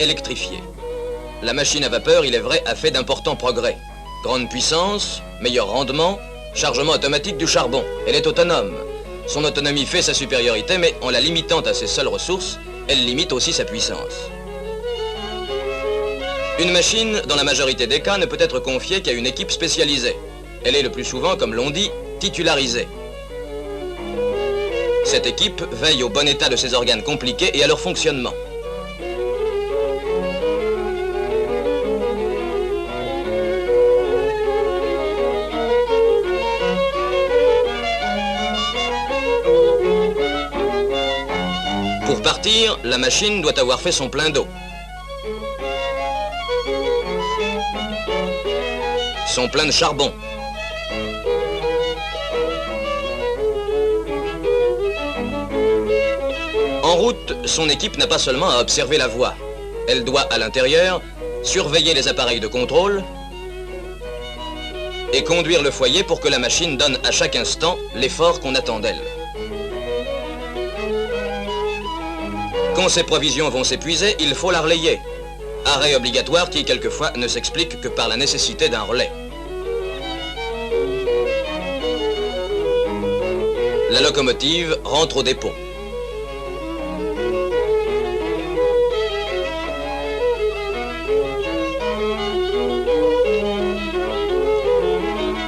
électrifiée. La machine à vapeur, il est vrai, a fait d'importants progrès. Grande puissance, meilleur rendement, chargement automatique du charbon. Elle est autonome. Son autonomie fait sa supériorité, mais en la limitant à ses seules ressources, elle limite aussi sa puissance. Une machine, dans la majorité des cas, ne peut être confiée qu'à une équipe spécialisée. Elle est le plus souvent, comme l'on dit, titularisée. Cette équipe veille au bon état de ses organes compliqués et à leur fonctionnement. Pour partir, la machine doit avoir fait son plein d'eau. Son plein de charbon. En route, son équipe n'a pas seulement à observer la voie. Elle doit, à l'intérieur, surveiller les appareils de contrôle et conduire le foyer pour que la machine donne à chaque instant l'effort qu'on attend d'elle. Quand ses provisions vont s'épuiser, il faut la relayer. Arrêt obligatoire qui, quelquefois, ne s'explique que par la nécessité d'un relais. La locomotive rentre au dépôt.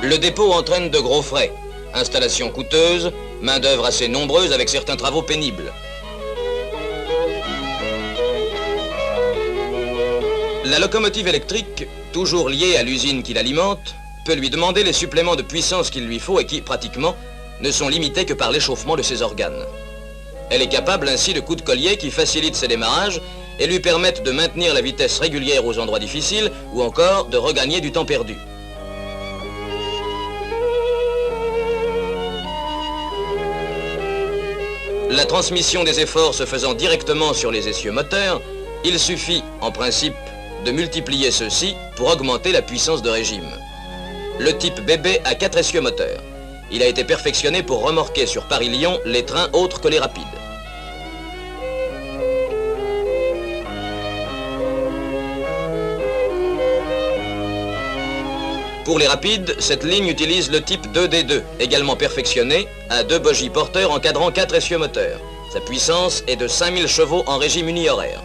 Le dépôt entraîne de gros frais. Installation coûteuse, main-d'œuvre assez nombreuse avec certains travaux pénibles. La locomotive électrique, toujours liée à l'usine qui l'alimente, peut lui demander les suppléments de puissance qu'il lui faut et qui, pratiquement, ne sont limités que par l'échauffement de ses organes. Elle est capable ainsi de coups de collier qui facilitent ses démarrages et lui permettent de maintenir la vitesse régulière aux endroits difficiles ou encore de regagner du temps perdu. La transmission des efforts se faisant directement sur les essieux moteurs, il suffit, en principe, de multiplier ceux-ci pour augmenter la puissance de régime. Le type BB a 4 essieux moteurs. Il a été perfectionné pour remorquer sur Paris-Lyon les trains autres que les rapides. Pour les rapides, cette ligne utilise le type 2D2, également perfectionné, à 2 bogies porteurs encadrant 4 essieux moteurs. Sa puissance est de 5000 chevaux en régime unihoraire.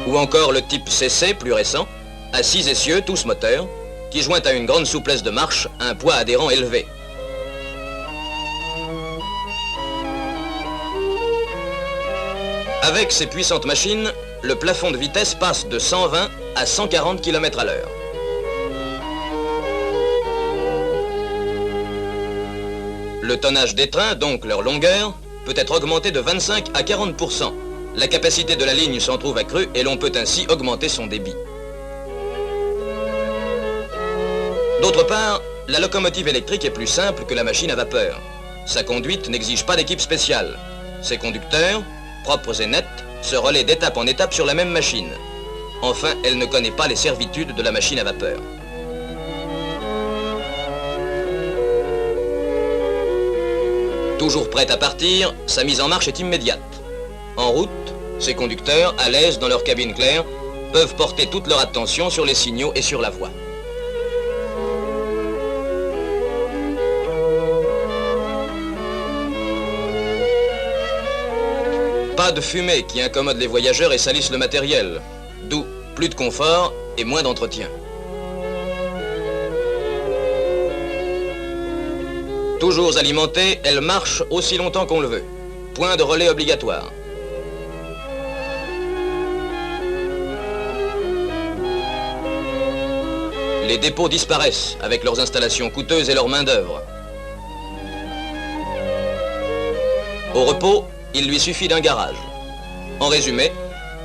Ou encore le type CC, plus récent, à 6 essieux, tous moteurs, qui joint à une grande souplesse de marche, un poids adhérent élevé. Avec ces puissantes machines, le plafond de vitesse passe de 120 à 140 km à l'heure. Le tonnage des trains, donc leur longueur, peut être augmenté de 25 à 40%. La capacité de la ligne s'en trouve accrue et l'on peut ainsi augmenter son débit. D'autre part, la locomotive électrique est plus simple que la machine à vapeur. Sa conduite n'exige pas d'équipe spéciale. Ses conducteurs, propres et nets, se relaient d'étape en étape sur la même machine. Enfin, elle ne connaît pas les servitudes de la machine à vapeur. Toujours prête à partir, sa mise en marche est immédiate. En route, ses conducteurs, à l'aise dans leur cabine claire, peuvent porter toute leur attention sur les signaux et sur la voie. Pas de fumée qui incommode les voyageurs et salisse le matériel, d'où plus de confort et moins d'entretien. Toujours alimentée, elle marche aussi longtemps qu'on le veut. Point de relais obligatoire. Les dépôts disparaissent avec leurs installations coûteuses et leurs main-d'œuvre. Au repos, il lui suffit d'un garage. En résumé,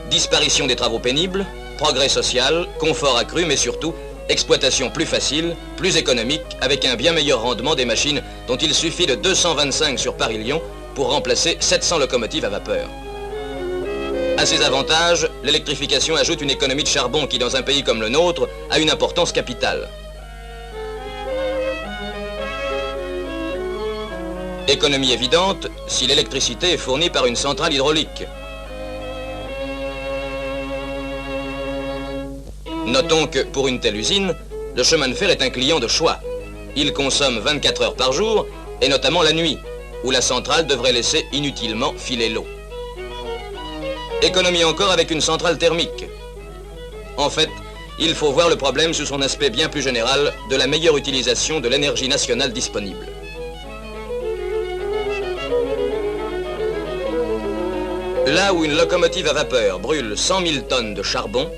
disparition des travaux pénibles, progrès social, confort accru, mais surtout, exploitation plus facile, plus économique, avec un bien meilleur rendement des machines dont il suffit de 225 sur Paris-Lyon pour remplacer 700 locomotives à vapeur. À ces avantages, l'électrification ajoute une économie de charbon qui, dans un pays comme le nôtre, a une importance capitale. Économie évidente si l'électricité est fournie par une centrale hydraulique. Notons que pour une telle usine, le chemin de fer est un client de choix. Il consomme 24 heures par jour, et notamment la nuit, où la centrale devrait laisser inutilement filer l'eau. Économie encore avec une centrale thermique. En fait, il faut voir le problème sous son aspect bien plus général de la meilleure utilisation de l'énergie nationale disponible. Là où une locomotive à vapeur brûle 100 000 tonnes de charbon,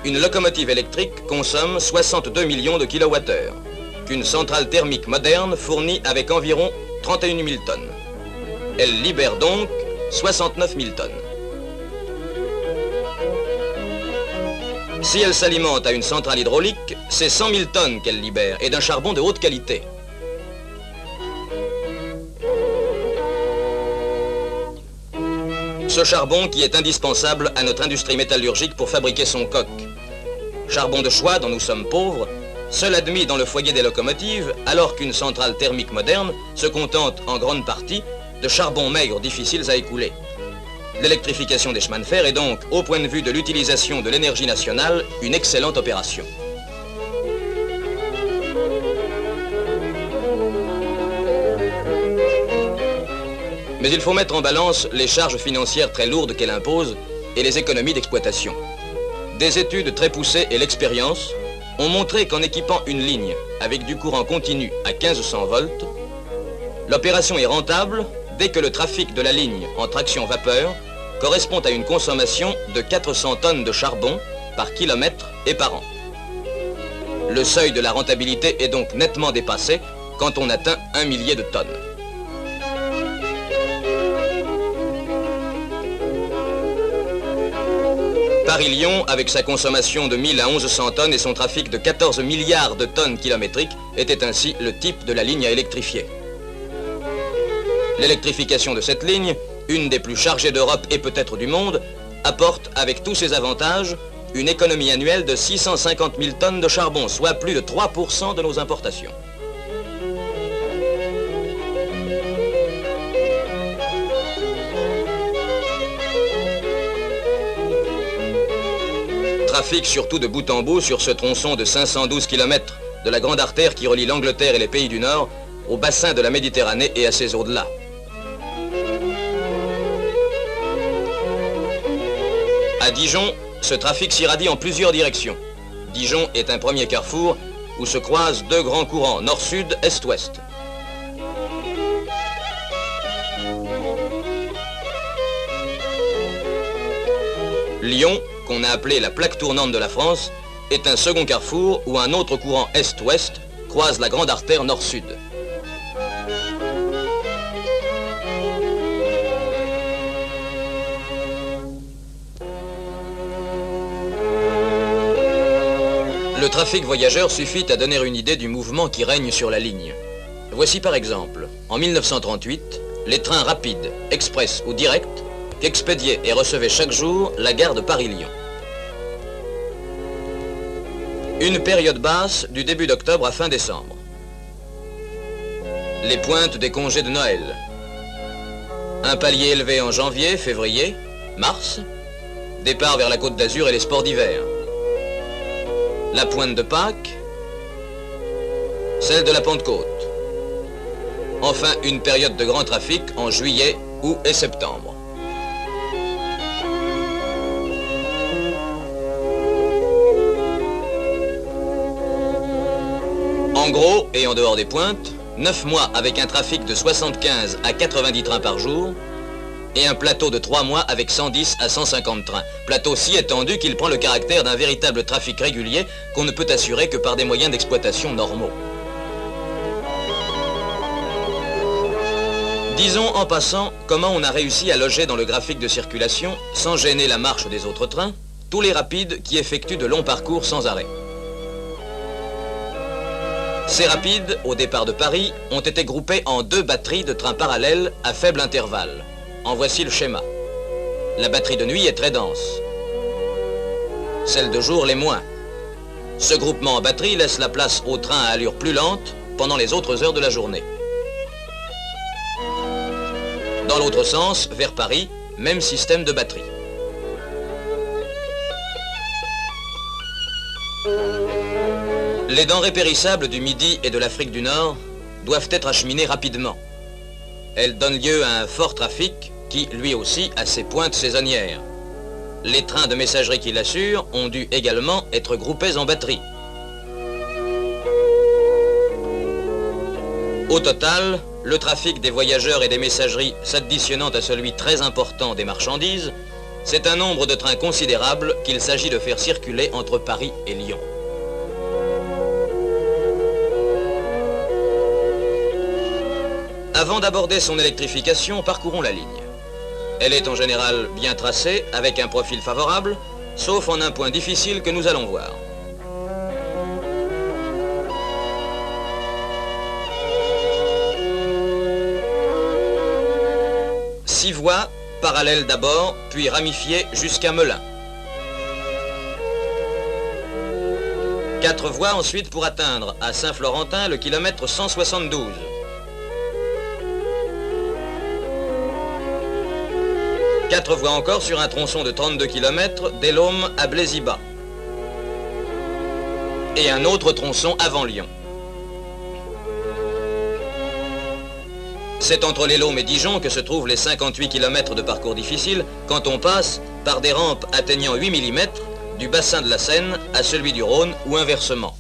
une locomotive électrique consomme 62 millions de kilowattheures, qu'une centrale thermique moderne fournit avec environ 31 000 tonnes. Elle libère donc 69 000 tonnes. Si elle s'alimente à une centrale hydraulique, c'est 100 000 tonnes qu'elle libère, et d'un charbon de haute qualité. Ce charbon qui est indispensable à notre industrie métallurgique pour fabriquer son coq. Charbon de choix dont nous sommes pauvres, seul admis dans le foyer des locomotives, alors qu'une centrale thermique moderne se contente en grande partie de charbon maigre difficiles à écouler. L'électrification des chemins de fer est donc, au point de vue de l'utilisation de l'énergie nationale, une excellente opération. Mais il faut mettre en balance les charges financières très lourdes qu'elle impose et les économies d'exploitation. Des études très poussées et l'expérience ont montré qu'en équipant une ligne avec du courant continu à 1500 volts, l'opération est rentable dès que le trafic de la ligne en traction vapeur correspond à une consommation de 400 tonnes de charbon par kilomètre et par an. Le seuil de la rentabilité est donc nettement dépassé quand on atteint 1 millier de tonnes. Paris-Lyon, avec sa consommation de 1000 à 1100 tonnes et son trafic de 14 milliards de tonnes kilométriques, était ainsi le type de la ligne à électrifier. L'électrification de cette ligne, une des plus chargées d'Europe et peut-être du monde, apporte, avec tous ses avantages, une économie annuelle de 650 000 tonnes de charbon, soit plus de 3% de nos importations. Trafic surtout de bout en bout sur ce tronçon de 512 km de la grande artère qui relie l'Angleterre et les pays du Nord au bassin de la Méditerranée et à ses au-delà. À Dijon, ce trafic s'irradie en plusieurs directions. Dijon est un premier carrefour où se croisent deux grands courants, nord-sud, est-ouest. Lyon, qu'on a appelé la plaque tournante de la France, est un second carrefour où un autre courant est-ouest croise la grande artère nord-sud. Le trafic voyageur suffit à donner une idée du mouvement qui règne sur la ligne. Voici par exemple, en 1938, les trains rapides, express ou directs, qu'expédiait et recevait chaque jour la gare de Paris-Lyon. Une période basse du début d'octobre à fin décembre. Les pointes des congés de Noël. Un palier élevé en janvier, février, mars. Départ vers la Côte d'Azur et les sports d'hiver. La pointe de Pâques. Celle de la Pentecôte. Enfin, une période de grand trafic en juillet, août et septembre. En gros, et en dehors des pointes, 9 mois avec un trafic de 75 à 90 trains par jour et un plateau de 3 mois avec 110 à 150 trains. Plateau si étendu qu'il prend le caractère d'un véritable trafic régulier qu'on ne peut assurer que par des moyens d'exploitation normaux. Disons en passant comment on a réussi à loger dans le graphique de circulation, sans gêner la marche des autres trains, tous les rapides qui effectuent de longs parcours sans arrêt. Ces rapides, au départ de Paris, ont été groupés en 2 batteries de trains parallèles à faible intervalle. En voici le schéma. La batterie de nuit est très dense. Celle de jour l'est moins. Ce groupement en batterie laisse la place aux trains à allure plus lente pendant les autres heures de la journée. Dans l'autre sens, vers Paris, même système de batterie. Les denrées périssables du Midi et de l'Afrique du Nord doivent être acheminées rapidement. Elles donnent lieu à un fort trafic qui, lui aussi, a ses pointes saisonnières. Les trains de messagerie qui l'assurent ont dû également être groupés en batterie. Au total, le trafic des voyageurs et des messageries s'additionnant à celui très important des marchandises, c'est un nombre de trains considérable qu'il s'agit de faire circuler entre Paris et Lyon. Avant d'aborder son électrification, parcourons la ligne. Elle est en général bien tracée, avec un profil favorable, sauf en un point difficile que nous allons voir. Six voies, parallèles d'abord, puis ramifiées jusqu'à Melun. 4 voies ensuite pour atteindre à Saint-Florentin le kilomètre 172. 4 voies encore sur un tronçon de 32 km d'Elôme à Blaisy-Bas. Et un autre tronçon avant Lyon. C'est entre l'Elôme et Dijon que se trouvent les 58 km de parcours difficile quand on passe par des rampes atteignant 8 mm du bassin de la Seine à celui du Rhône ou inversement.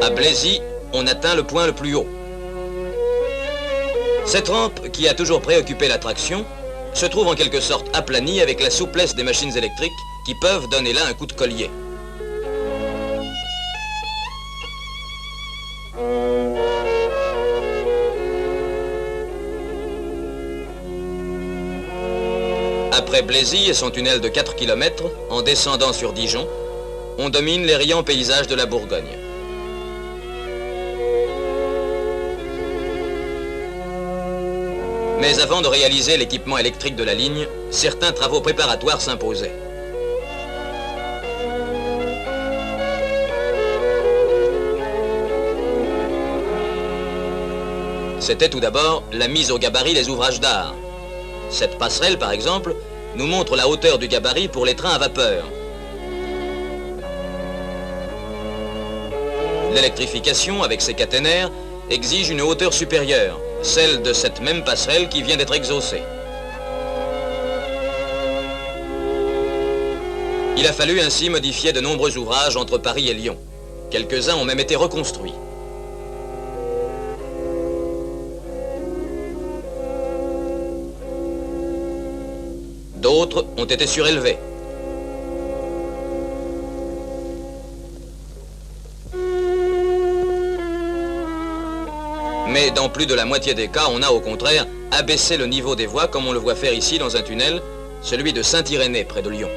À Blaisy, on atteint le point le plus haut. Cette rampe, qui a toujours préoccupé la traction, se trouve en quelque sorte aplanie avec la souplesse des machines électriques qui peuvent donner là un coup de collier. Après Blaisy et son tunnel de 4 km, en descendant sur Dijon, on domine les riants paysages de la Bourgogne. Mais avant de réaliser l'équipement électrique de la ligne, certains travaux préparatoires s'imposaient. C'était tout d'abord la mise au gabarit des ouvrages d'art. Cette passerelle, par exemple, nous montre la hauteur du gabarit pour les trains à vapeur. L'électrification, avec ses caténaires, exige une hauteur supérieure, celle de cette même passerelle qui vient d'être exhaussée. Il a fallu ainsi modifier de nombreux ouvrages entre Paris et Lyon. Quelques-uns ont même été reconstruits. D'autres ont été surélevés. Mais dans plus de la moitié des cas, on a au contraire abaissé le niveau des voies comme on le voit faire ici dans un tunnel, celui de Saint-Irénée près de Lyon.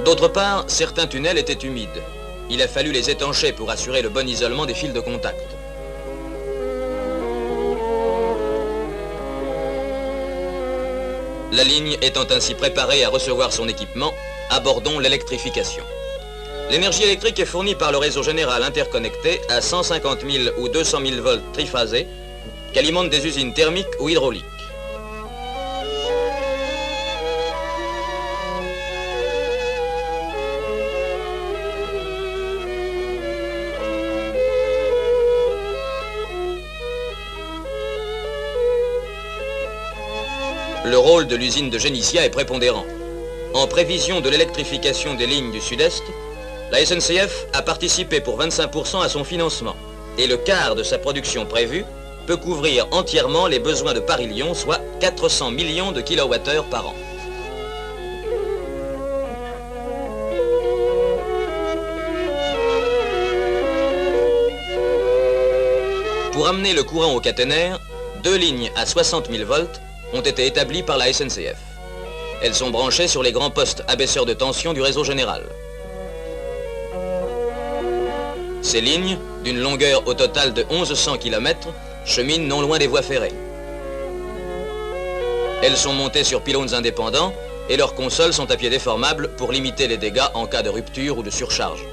D'autre part, certains tunnels étaient humides. Il a fallu les étancher pour assurer le bon isolement des fils de contact. La ligne étant ainsi préparée à recevoir son équipement, abordons l'électrification. L'énergie électrique est fournie par le réseau général interconnecté à 150 000 ou 200 000 volts triphasés qu'alimentent des usines thermiques ou hydrauliques. Le rôle de l'usine de Génissia est prépondérant. En prévision de l'électrification des lignes du Sud-Est, la SNCF a participé pour 25% à son financement et le quart de sa production prévue peut couvrir entièrement les besoins de Paris-Lyon, soit 400 millions de kWh par an. Pour amener le courant au caténaire, 2 lignes à 60 000 volts ont été établies par la SNCF. Elles sont branchées sur les grands postes abaisseurs de tension du réseau général. Ces lignes, d'une longueur au total de 1100 km, cheminent non loin des voies ferrées. Elles sont montées sur pylônes indépendants et leurs consoles sont à pied déformable pour limiter les dégâts en cas de rupture ou de surcharge.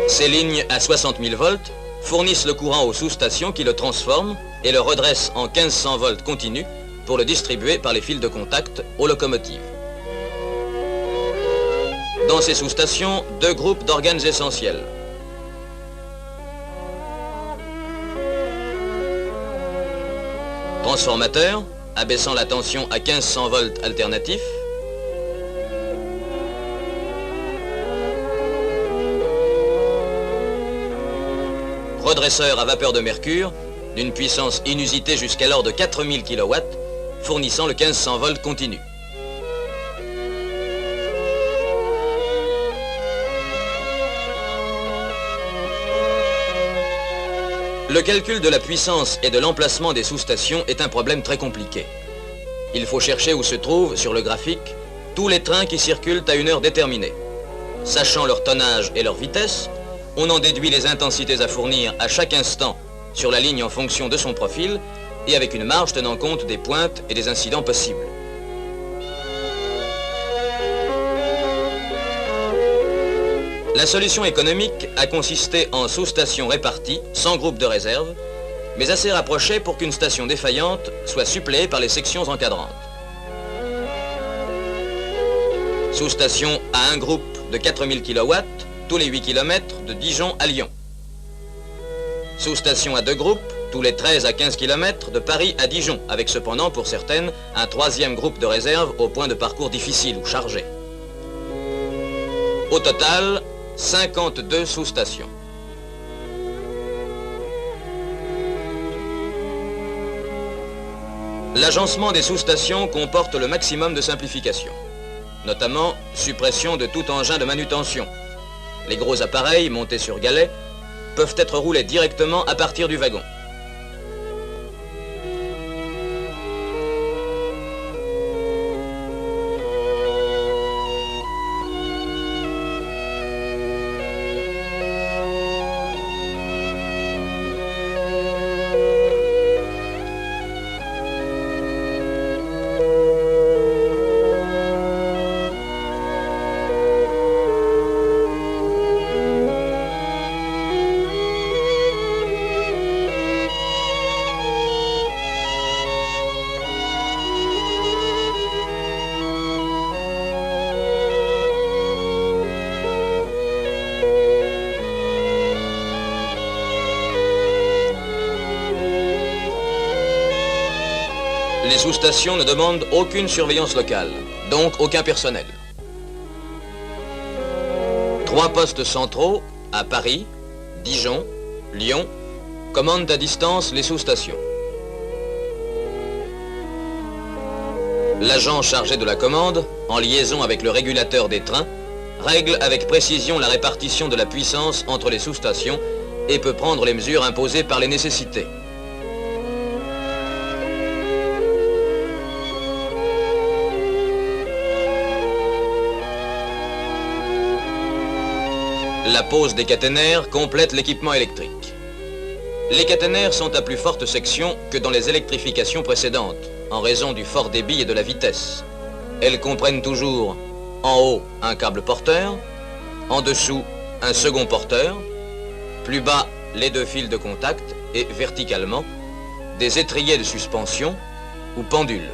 Ces lignes à 60 000 volts fournissent le courant aux sous-stations qui le transforment et le redressent en 1500 volts continus pour le distribuer par les fils de contact aux locomotives. Dans ces sous-stations, 2 groupes d'organes essentiels. Transformateur, abaissant la tension à 1500 volts alternatifs. Redresseur à vapeur de mercure, d'une puissance inusitée jusqu'alors de 4000 kW, fournissant le 1500 volts continu. Le calcul de la puissance et de l'emplacement des sous-stations est un problème très compliqué. Il faut chercher où se trouvent, sur le graphique, tous les trains qui circulent à une heure déterminée. Sachant leur tonnage et leur vitesse, on en déduit les intensités à fournir à chaque instant sur la ligne en fonction de son profil et avec une marge tenant compte des pointes et des incidents possibles. La solution économique a consisté en sous-stations réparties, sans groupe de réserve, mais assez rapprochées pour qu'une station défaillante soit suppléée par les sections encadrantes. Sous-station à un groupe de 4000 kW, tous les 8 km de Dijon à Lyon. Sous-station à 2 groupes, tous les 13 à 15 km de Paris à Dijon, avec cependant, pour certaines, un 3e groupe de réserve au point de parcours difficile ou chargé. Au total, 52 sous-stations. L'agencement des sous-stations comporte le maximum de simplification, notamment suppression de tout engin de manutention. Les gros appareils, montés sur galets, peuvent être roulés directement à partir du wagon. Les sous-stations ne demandent aucune surveillance locale, donc aucun personnel. 3 postes centraux à Paris, Dijon, Lyon commandent à distance les sous-stations. L'agent chargé de la commande, en liaison avec le régulateur des trains, règle avec précision la répartition de la puissance entre les sous-stations et peut prendre les mesures imposées par les nécessités. La pose des caténaires complète l'équipement électrique. Les caténaires sont à plus forte section que dans les électrifications précédentes, en raison du fort débit et de la vitesse. Elles comprennent toujours en haut un câble porteur, en dessous un second porteur, plus bas les 2 fils de contact et verticalement des étriers de suspension ou pendules.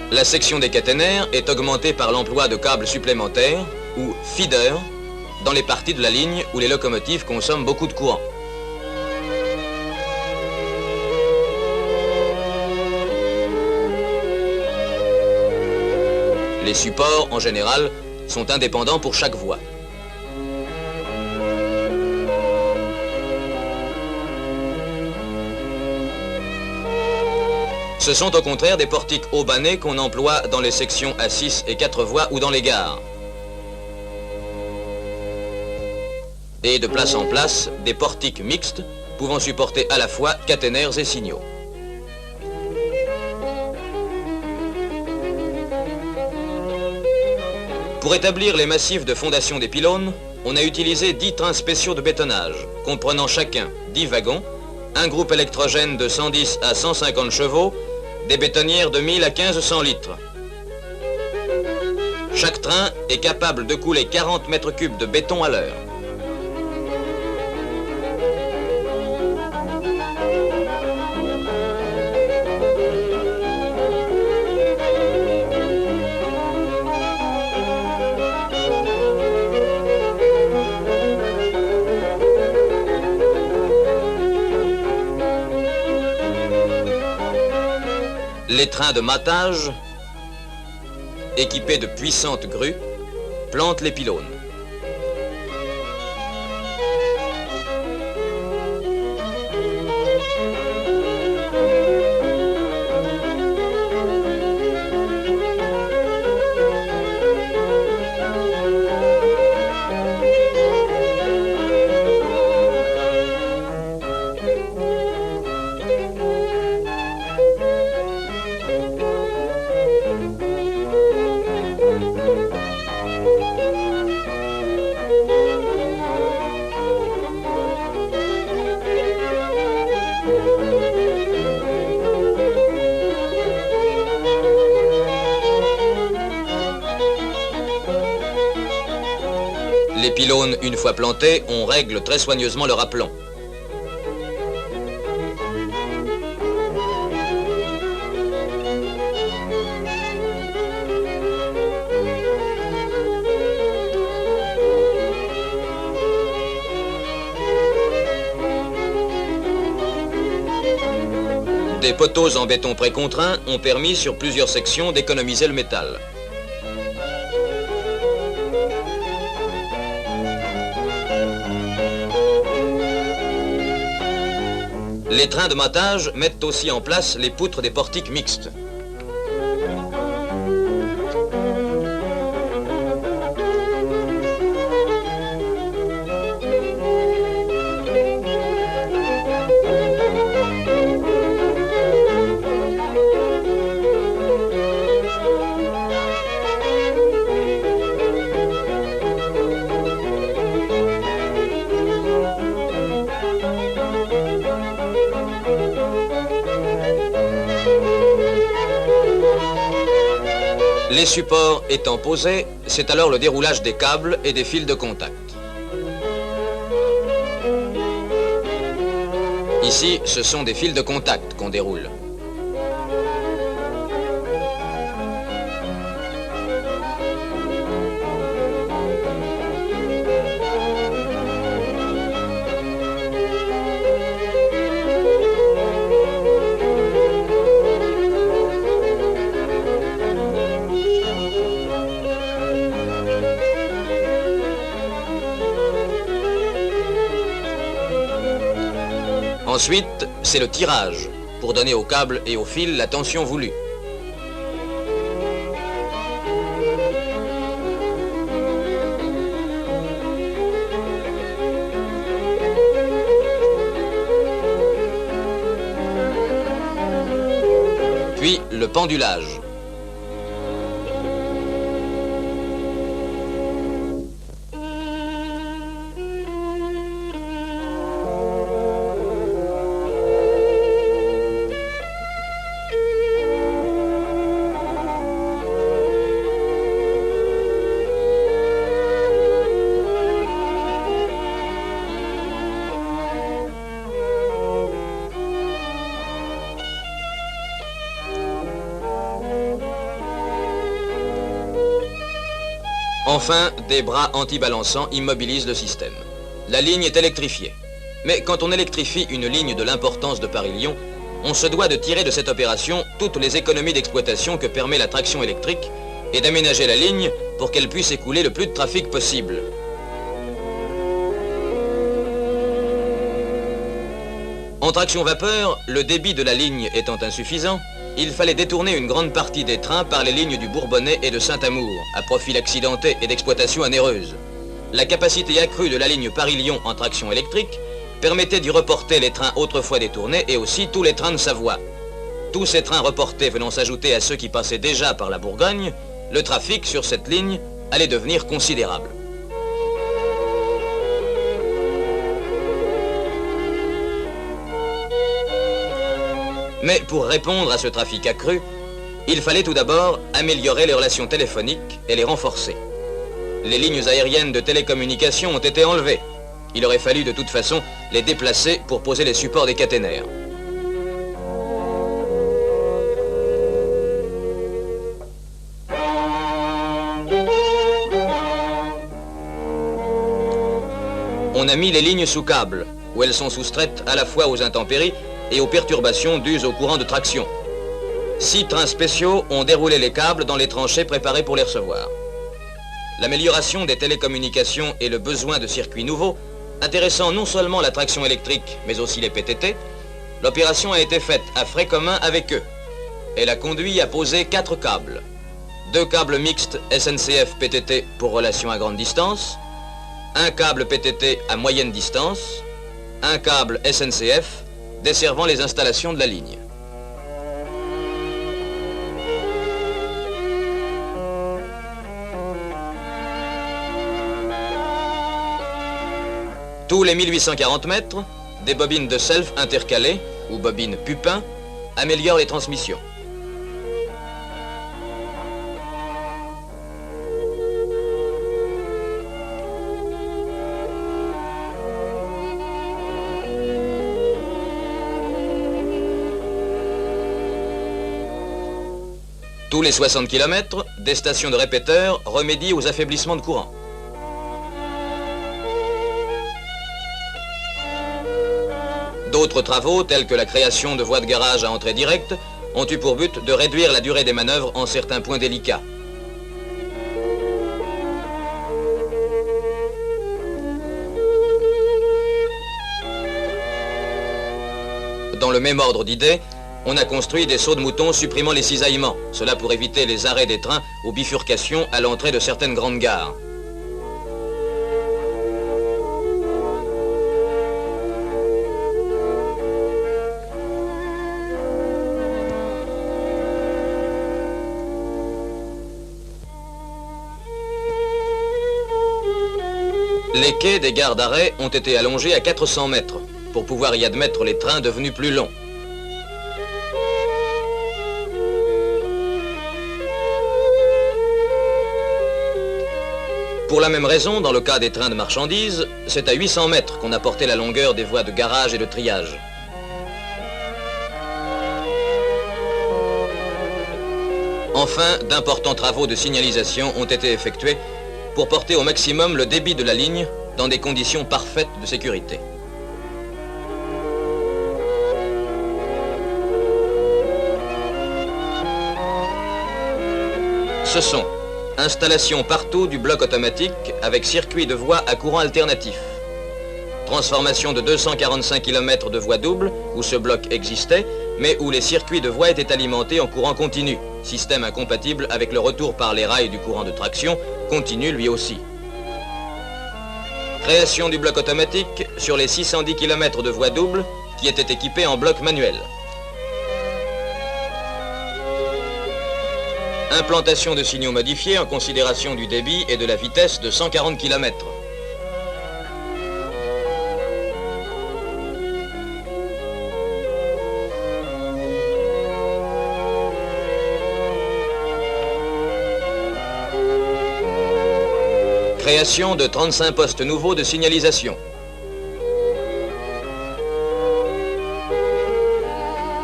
La section des caténaires est augmentée par l'emploi de câbles supplémentaires, ou feeders, dans les parties de la ligne où les locomotives consomment beaucoup de courant. Les supports, en général, sont indépendants pour chaque voie. Ce sont au contraire des portiques haubanés qu'on emploie dans les sections à 6 et 4 voies ou dans les gares. Et de place en place, des portiques mixtes pouvant supporter à la fois caténaires et signaux. Pour établir les massifs de fondation des pylônes, on a utilisé 10 trains spéciaux de bétonnage, comprenant chacun 10 wagons, un groupe électrogène de 110 à 150 chevaux, des bétonnières de 1000 à 1500 litres. Chaque train est capable de couler 40 mètres cubes de béton à l'heure. Les trains de matage, équipés de puissantes grues, plantent les pylônes. Les pylônes, une fois plantés, on règle très soigneusement leur aplomb. Des poteaux en béton précontraint ont permis sur plusieurs sections d'économiser le métal. Les trains de matage mettent aussi en place les poutres des portiques mixtes. Les supports étant posés, c'est alors le déroulage des câbles et des fils de contact. Ici, ce sont des fils de contact qu'on déroule. Ensuite, c'est le tirage, pour donner au câble et au fil la tension voulue. Puis, le pendulage. Enfin, des bras anti-balançants immobilisent le système. La ligne est électrifiée. Mais quand on électrifie une ligne de l'importance de Paris-Lyon, on se doit de tirer de cette opération toutes les économies d'exploitation que permet la traction électrique et d'aménager la ligne pour qu'elle puisse écouler le plus de trafic possible. En traction vapeur, le débit de la ligne étant insuffisant, il fallait détourner une grande partie des trains par les lignes du Bourbonnais et de Saint-Amour, à profil accidenté et d'exploitation onéreuse. La capacité accrue de la ligne Paris-Lyon en traction électrique permettait d'y reporter les trains autrefois détournés et aussi tous les trains de Savoie. Tous ces trains reportés venant s'ajouter à ceux qui passaient déjà par la Bourgogne, le trafic sur cette ligne allait devenir considérable. Mais pour répondre à ce trafic accru, il fallait tout d'abord améliorer les relations téléphoniques et les renforcer. Les lignes aériennes de télécommunication ont été enlevées. Il aurait fallu de toute façon les déplacer pour poser les supports des caténaires. On a mis les lignes sous câble, où elles sont soustraites à la fois aux intempéries et aux perturbations dues au courant de traction. 6 trains spéciaux ont déroulé les câbles dans les tranchées préparées pour les recevoir. L'amélioration des télécommunications et le besoin de circuits nouveaux, intéressant non seulement la traction électrique, mais aussi les PTT, l'opération a été faite à frais communs avec eux. Elle a conduit à poser 4 câbles. 2 câbles mixtes SNCF-PTT pour relations à grande distance, un câble PTT à moyenne distance, un câble SNCF desservant les installations de la ligne. Tous les 1840 mètres, des bobines de self intercalées, ou bobines Pupin, améliorent les transmissions. Tous les 60 km, des stations de répéteurs remédient aux affaiblissements de courant. D'autres travaux, tels que la création de voies de garage à entrée directe, ont eu pour but de réduire la durée des manœuvres en certains points délicats. Dans le même ordre d'idées, on a construit des sauts de mouton supprimant les cisaillements, cela pour éviter les arrêts des trains aux bifurcations à l'entrée de certaines grandes gares. Les quais des gares d'arrêt ont été allongés à 400 mètres pour pouvoir y admettre les trains devenus plus longs. Pour la même raison, dans le cas des trains de marchandises, c'est à 800 mètres qu'on a porté la longueur des voies de garage et de triage. Enfin, d'importants travaux de signalisation ont été effectués pour porter au maximum le débit de la ligne dans des conditions parfaites de sécurité. Ce sont installation partout du bloc automatique avec circuit de voie à courant alternatif, transformation de 245 km de voie double où ce bloc existait, mais où les circuits de voie étaient alimentés en courant continu, système incompatible avec le retour par les rails du courant de traction, continu lui aussi. Création du bloc automatique sur les 610 km de voie double qui étaient équipés en bloc manuel. Implantation de signaux modifiés en considération du débit et de la vitesse de 140 km. Création de 35 postes nouveaux de signalisation.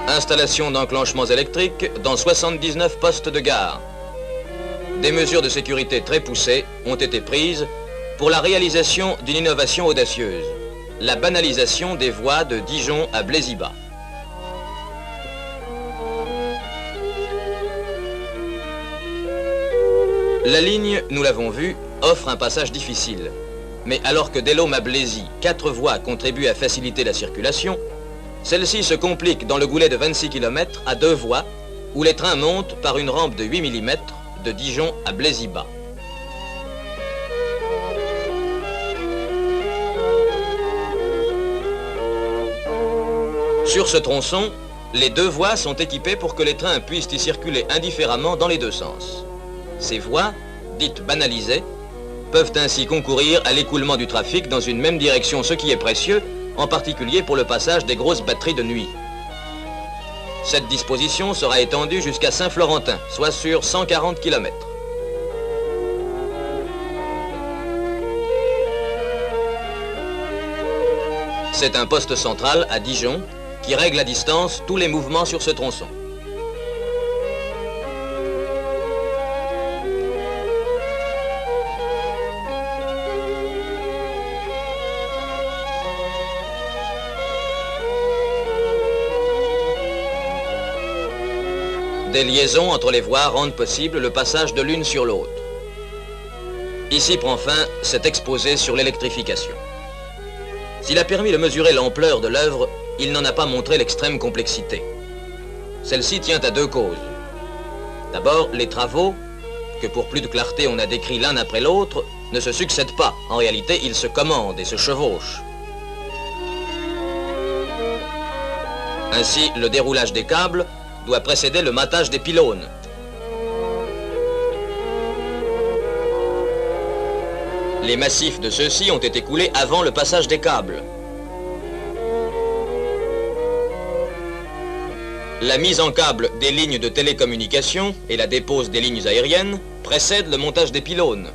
Installation d'enclenchements électriques dans 79 postes de gare. Des mesures de sécurité très poussées ont été prises pour la réalisation d'une innovation audacieuse, la banalisation des voies de Dijon à Blaise-y-Bas. La ligne, nous l'avons vu, offre un passage difficile. Mais alors que d'Elhomme à Blaisy, 4 voies contribuent à faciliter la circulation, celle-ci se complique dans le goulet de 26 km à 2 voies, où les trains montent par une rampe de 8 mm de Dijon à Blaisy-Bas. Sur ce tronçon, les deux voies sont équipées pour que les trains puissent y circuler indifféremment dans les deux sens. Ces voies, dites banalisées, peuvent ainsi concourir à l'écoulement du trafic dans une même direction, ce qui est précieux, en particulier pour le passage des grosses batteries de nuit. Cette disposition sera étendue jusqu'à Saint-Florentin, soit sur 140 km. C'est un poste central à Dijon qui règle à distance tous les mouvements sur ce tronçon. Des liaisons entre les voies rendent possible le passage de l'une sur l'autre. Ici prend fin cet exposé sur l'électrification. S'il a permis de mesurer l'ampleur de l'œuvre, il n'en a pas montré l'extrême complexité. Celle-ci tient à deux causes. D'abord, les travaux, que pour plus de clarté on a décrits l'un après l'autre, ne se succèdent pas. En réalité, ils se commandent et se chevauchent. Ainsi, le déroulage des câbles doit précéder le matage des pylônes. Les massifs de ceux-ci ont été coulés avant le passage des câbles. La mise en câble des lignes de télécommunication et la dépose des lignes aériennes précèdent le montage des pylônes.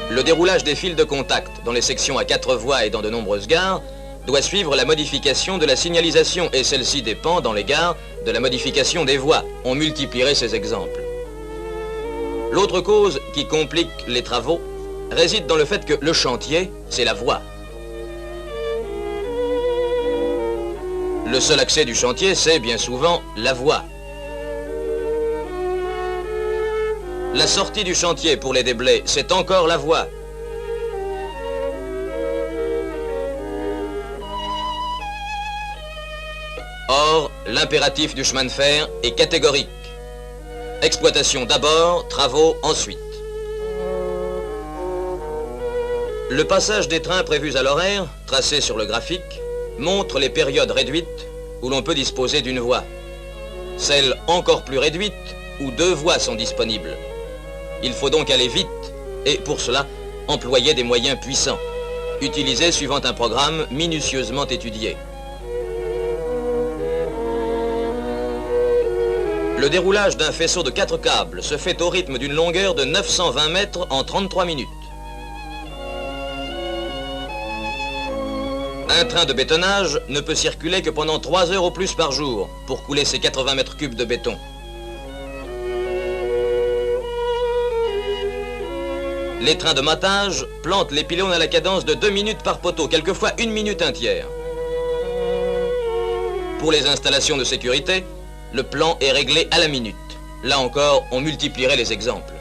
Le déroulage des fils de contact dans les sections à 4 voies et dans de nombreuses gares doit suivre la modification de la signalisation et celle-ci dépend, dans les gares, de la modification des voies. On multiplierait ces exemples. L'autre cause qui complique les travaux réside dans le fait que le chantier, c'est la voie. Le seul accès du chantier, c'est bien souvent la voie. La sortie du chantier pour les déblais, c'est encore la voie. Or, l'impératif du chemin de fer est catégorique. Exploitation d'abord, travaux ensuite. Le passage des trains prévus à l'horaire, tracé sur le graphique, montre les périodes réduites où l'on peut disposer d'une voie. Celles encore plus réduites où 2 voies sont disponibles. Il faut donc aller vite et, pour cela, employer des moyens puissants, utilisés suivant un programme minutieusement étudié. Le déroulage d'un faisceau de 4 câbles se fait au rythme d'une longueur de 920 mètres en 33 minutes. Un train de bétonnage ne peut circuler que pendant 3 heures au plus par jour pour couler ses 80 mètres cubes de béton. Les trains de matage plantent les pylônes à la cadence de 2 minutes par poteau, quelquefois 1 minute un tiers. Pour les installations de sécurité, le plan est réglé à la minute. Là encore, on multiplierait les exemples.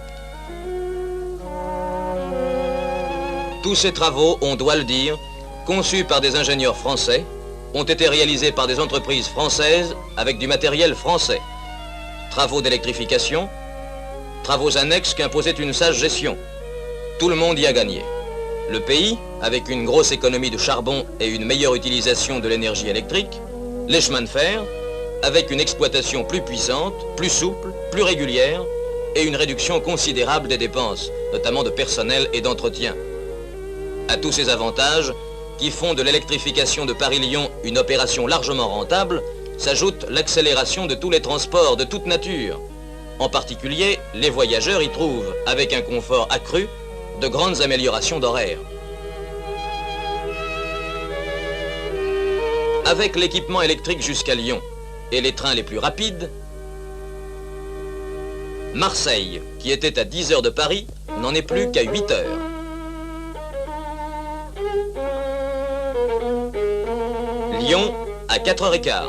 Tous ces travaux, on doit le dire, conçus par des ingénieurs français, ont été réalisés par des entreprises françaises avec du matériel français. Travaux d'électrification, travaux annexes qu'imposait une sage gestion. Tout le monde y a gagné. Le pays, avec une grosse économie de charbon et une meilleure utilisation de l'énergie électrique, les chemins de fer, avec une exploitation plus puissante, plus souple, plus régulière et une réduction considérable des dépenses, notamment de personnel et d'entretien. À tous ces avantages, qui font de l'électrification de Paris-Lyon une opération largement rentable, s'ajoute l'accélération de tous les transports de toute nature. En particulier, les voyageurs y trouvent, avec un confort accru, de grandes améliorations d'horaire. Avec l'équipement électrique jusqu'à Lyon et les trains les plus rapides, Marseille, qui était à 10 heures de Paris, n'en est plus qu'à 8 heures. Lyon à 4h15.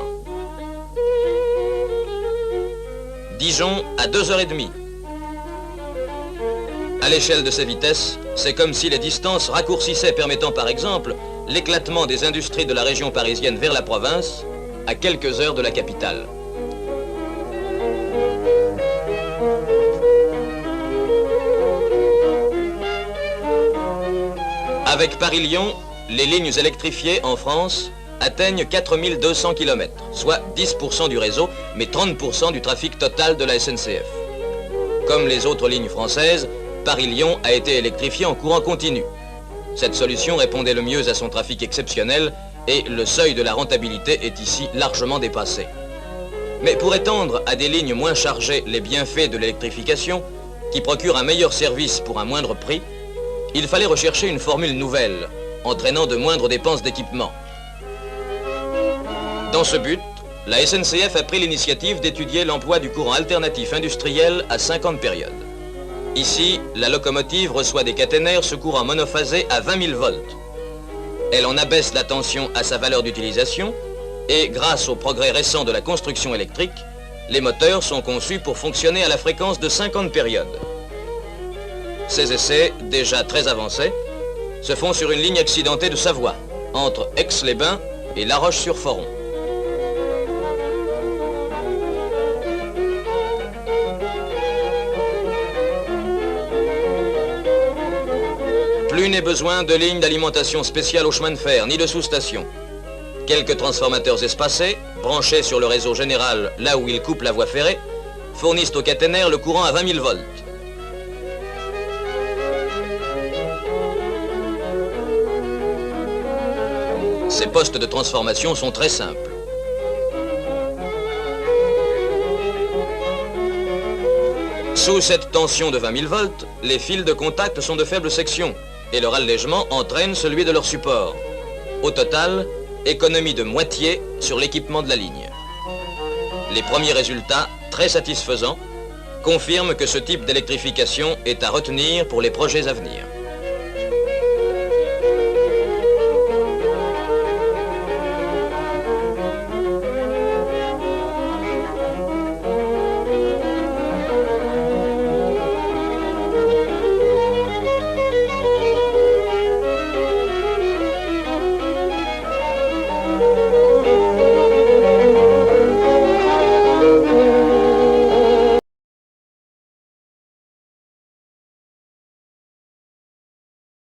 Dijon à 2h30. À l'échelle de ces vitesses, c'est comme si les distances raccourcissaient, permettant par exemple l'éclatement des industries de la région parisienne vers la province, à quelques heures de la capitale. Avec Paris-Lyon, les lignes électrifiées en France atteignent 4200 km, soit 10% du réseau, mais 30% du trafic total de la SNCF. Comme les autres lignes françaises, Paris-Lyon a été électrifié en courant continu. Cette solution répondait le mieux à son trafic exceptionnel et le seuil de la rentabilité est ici largement dépassé. Mais pour étendre à des lignes moins chargées les bienfaits de l'électrification, qui procurent un meilleur service pour un moindre prix, il fallait rechercher une formule nouvelle, entraînant de moindres dépenses d'équipement. Dans ce but, la SNCF a pris l'initiative d'étudier l'emploi du courant alternatif industriel à 50 périodes. Ici, la locomotive reçoit des caténaires ce courant monophasé à 20 000 volts. Elle en abaisse la tension à sa valeur d'utilisation et, grâce au progrès récent de la construction électrique, les moteurs sont conçus pour fonctionner à la fréquence de 50 périodes. Ces essais, déjà très avancés, se font sur une ligne accidentée de Savoie, entre Aix-les-Bains et La Roche-sur-Foron. Plus n'est besoin de lignes d'alimentation spéciale au chemin de fer, ni de sous-stations. Quelques transformateurs espacés, branchés sur le réseau général là où ils coupent la voie ferrée, fournissent au caténaire le courant à 20 000 volts. Ces postes de transformation sont très simples. Sous cette tension de 20 000 volts, les fils de contact sont de faible section et leur allègement entraîne celui de leur support. Au total, économie de moitié sur l'équipement de la ligne. Les premiers résultats, très satisfaisants, confirment que ce type d'électrification est à retenir pour les projets à venir.